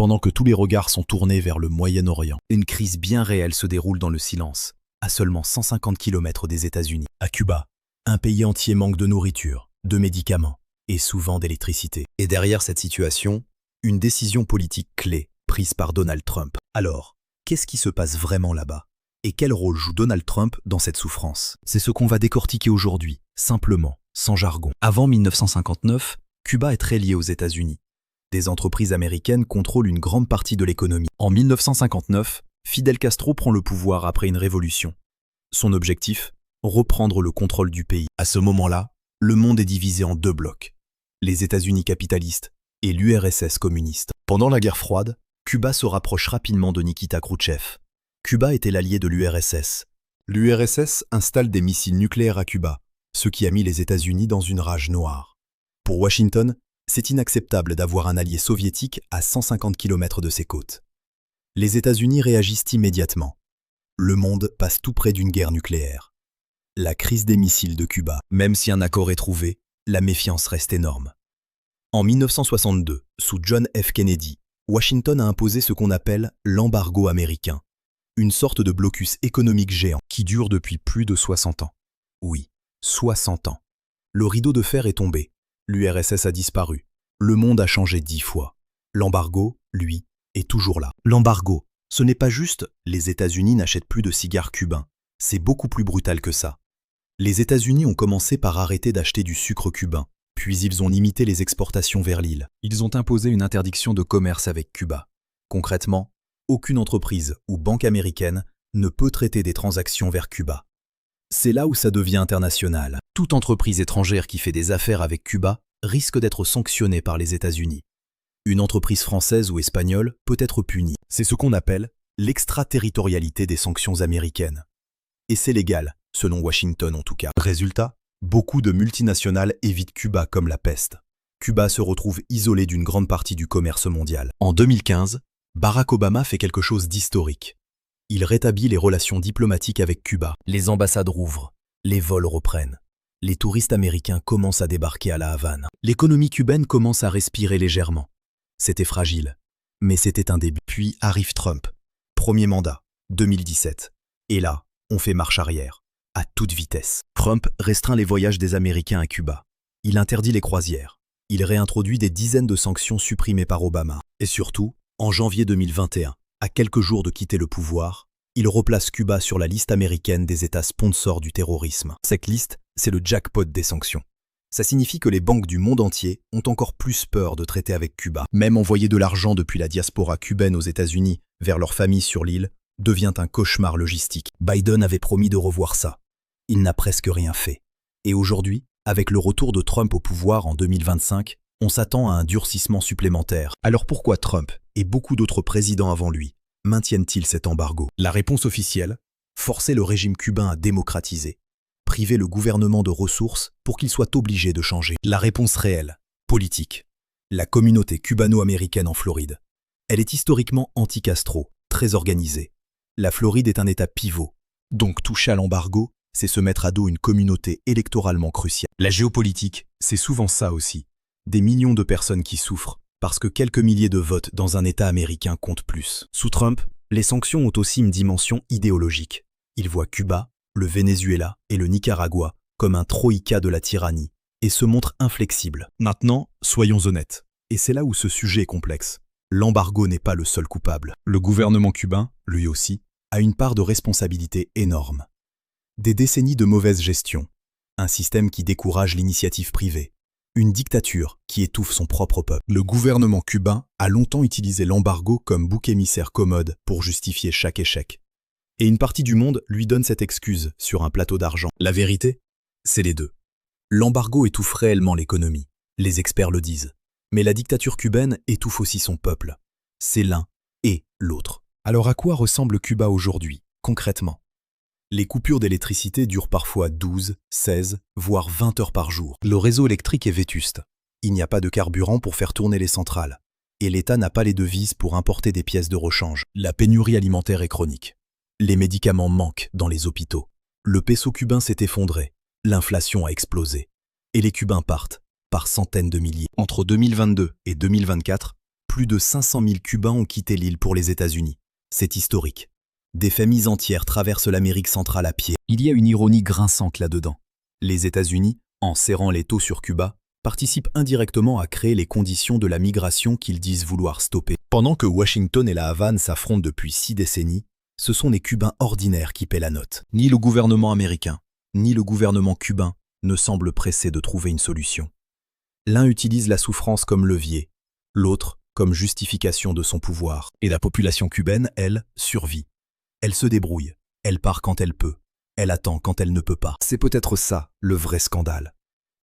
pendant que tous les regards sont tournés vers le Moyen-Orient. Une crise bien réelle se déroule dans le silence, à seulement 150 km des États-Unis. À Cuba, un pays entier manque de nourriture, de médicaments et souvent d'électricité. Et derrière cette situation, une décision politique clé prise par Donald Trump. Alors, qu'est-ce qui se passe vraiment là-bas? Et quel rôle joue Donald Trump dans cette souffrance? C'est ce qu'on va décortiquer aujourd'hui, simplement, sans jargon. Avant 1959, Cuba est très lié aux États-Unis. Des entreprises américaines contrôlent une grande partie de l'économie. En 1959, Fidel Castro prend le pouvoir après une révolution. Son objectif? Reprendre le contrôle du pays. À ce moment-là, le monde est divisé en deux blocs. Les États-Unis capitalistes et l'URSS communiste. Pendant la guerre froide, Cuba se rapproche rapidement de Nikita Khrouchtchev. Cuba était l'allié de l'URSS. L'URSS installe des missiles nucléaires à Cuba, ce qui a mis les États-Unis dans une rage noire. Pour Washington, c'est inacceptable d'avoir un allié soviétique à 150 km de ses côtes. Les États-Unis réagissent immédiatement. Le monde passe tout près d'une guerre nucléaire. La crise des missiles de Cuba. Même si un accord est trouvé, la méfiance reste énorme. En 1962, sous John F. Kennedy, Washington a imposé ce qu'on appelle l'embargo américain, une sorte de blocus économique géant qui dure depuis plus de 60 ans. Oui, 60 ans. Le rideau de fer est tombé, l'URSS a disparu, le monde a changé 10 fois. L'embargo, lui, est toujours là. L'embargo, ce n'est pas juste « les États-Unis n'achètent plus de cigares cubains », c'est beaucoup plus brutal que ça. Les États-Unis ont commencé par arrêter d'acheter du sucre cubain, puis ils ont limité les exportations vers l'île. Ils ont imposé une interdiction de commerce avec Cuba. Concrètement, aucune entreprise ou banque américaine ne peut traiter des transactions vers Cuba. C'est là où ça devient international. Toute entreprise étrangère qui fait des affaires avec Cuba risque d'être sanctionnée par les États-Unis. Une entreprise française ou espagnole peut être punie. C'est ce qu'on appelle l'extraterritorialité des sanctions américaines. Et c'est légal, selon Washington en tout cas. Résultat, beaucoup de multinationales évitent Cuba comme la peste. Cuba se retrouve isolé d'une grande partie du commerce mondial. En 2015, Barack Obama fait quelque chose d'historique. Il rétablit les relations diplomatiques avec Cuba. Les ambassades rouvrent, les vols reprennent. Les touristes américains commencent à débarquer à La Havane. L'économie cubaine commence à respirer légèrement. C'était fragile, mais c'était un début. Puis arrive Trump. Premier mandat, 2017. Et là, on fait marche arrière, à toute vitesse. Trump restreint les voyages des Américains à Cuba. Il interdit les croisières. Il réintroduit des dizaines de sanctions supprimées par Obama. Et surtout, en janvier 2021, à quelques jours de quitter le pouvoir, il replace Cuba sur la liste américaine des États sponsors du terrorisme. Cette liste, c'est le jackpot des sanctions. Ça signifie que les banques du monde entier ont encore plus peur de traiter avec Cuba. Même envoyer de l'argent depuis la diaspora cubaine aux États-Unis vers leurs familles sur l'île devient un cauchemar logistique. Biden avait promis de revoir ça. Il n'a presque rien fait. Et aujourd'hui, avec le retour de Trump au pouvoir en 2025, on s'attend à un durcissement supplémentaire. Alors pourquoi Trump et beaucoup d'autres présidents avant lui maintiennent-ils cet embargo? La réponse officielle, forcer le régime cubain à démocratiser, priver le gouvernement de ressources pour qu'il soit obligé de changer. La réponse réelle, politique, la communauté cubano-américaine en Floride. Elle est historiquement anti-Castro, très organisée. La Floride est un État pivot, donc toucher à l'embargo, c'est se mettre à dos une communauté électoralement cruciale. La géopolitique, c'est souvent ça aussi. Des millions de personnes qui souffrent parce que quelques milliers de votes dans un État américain comptent plus. Sous Trump, les sanctions ont aussi une dimension idéologique. Il voit Cuba, le Venezuela et le Nicaragua comme un troïka de la tyrannie et se montre inflexible. Maintenant, soyons honnêtes. Et c'est là où ce sujet est complexe. L'embargo n'est pas le seul coupable. Le gouvernement cubain, lui aussi, a une part de responsabilité énorme. Des décennies de mauvaise gestion, un système qui décourage l'initiative privée, une dictature qui étouffe son propre peuple. Le gouvernement cubain a longtemps utilisé l'embargo comme bouc émissaire commode pour justifier chaque échec. Et une partie du monde lui donne cette excuse sur un plateau d'argent. La vérité, c'est les deux. L'embargo étouffe réellement l'économie, les experts le disent. Mais la dictature cubaine étouffe aussi son peuple. C'est l'un et l'autre. Alors à quoi ressemble Cuba aujourd'hui, concrètement? Les coupures d'électricité durent parfois 12, 16, voire 20 heures par jour. Le réseau électrique est vétuste. Il n'y a pas de carburant pour faire tourner les centrales. Et l'État n'a pas les devises pour importer des pièces de rechange. La pénurie alimentaire est chronique. Les médicaments manquent dans les hôpitaux. Le peso cubain s'est effondré. L'inflation a explosé. Et les Cubains partent, par centaines de milliers. Entre 2022 et 2024, plus de 500 000 Cubains ont quitté l'île pour les États-Unis. C'est historique. Des familles entières traversent l'Amérique centrale à pied. Il y a une ironie grinçante là-dedans. Les États-Unis, en serrant les taux sur Cuba, participent indirectement à créer les conditions de la migration qu'ils disent vouloir stopper. Pendant que Washington et la Havane s'affrontent depuis 6 décennies, ce sont les Cubains ordinaires qui paient la note. Ni le gouvernement américain, ni le gouvernement cubain ne semblent pressés de trouver une solution. L'un utilise la souffrance comme levier, l'autre comme justification de son pouvoir. Et la population cubaine, elle, survit. Elle se débrouille, elle part quand elle peut, elle attend quand elle ne peut pas. C'est peut-être ça, le vrai scandale.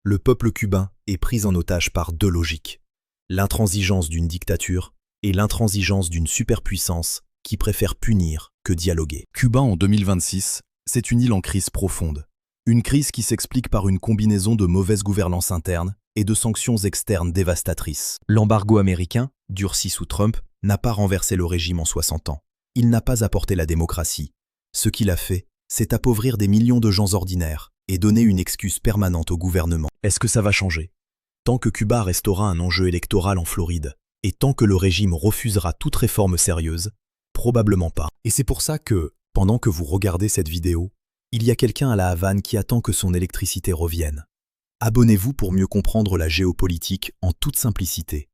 Le peuple cubain est pris en otage par deux logiques. L'intransigeance d'une dictature et l'intransigeance d'une superpuissance qui préfère punir que dialoguer. Cuba en 2026, c'est une île en crise profonde. Une crise qui s'explique par une combinaison de mauvaise gouvernance interne et de sanctions externes dévastatrices. L'embargo américain, durci sous Trump, n'a pas renversé le régime en 60 ans. Il n'a pas apporté la démocratie. Ce qu'il a fait, c'est appauvrir des millions de gens ordinaires et donner une excuse permanente au gouvernement. Est-ce que ça va changer? Tant que Cuba restera un enjeu électoral en Floride, et tant que le régime refusera toute réforme sérieuse, probablement pas. Et c'est pour ça que, pendant que vous regardez cette vidéo, il y a quelqu'un à la Havane qui attend que son électricité revienne. Abonnez-vous pour mieux comprendre la géopolitique en toute simplicité.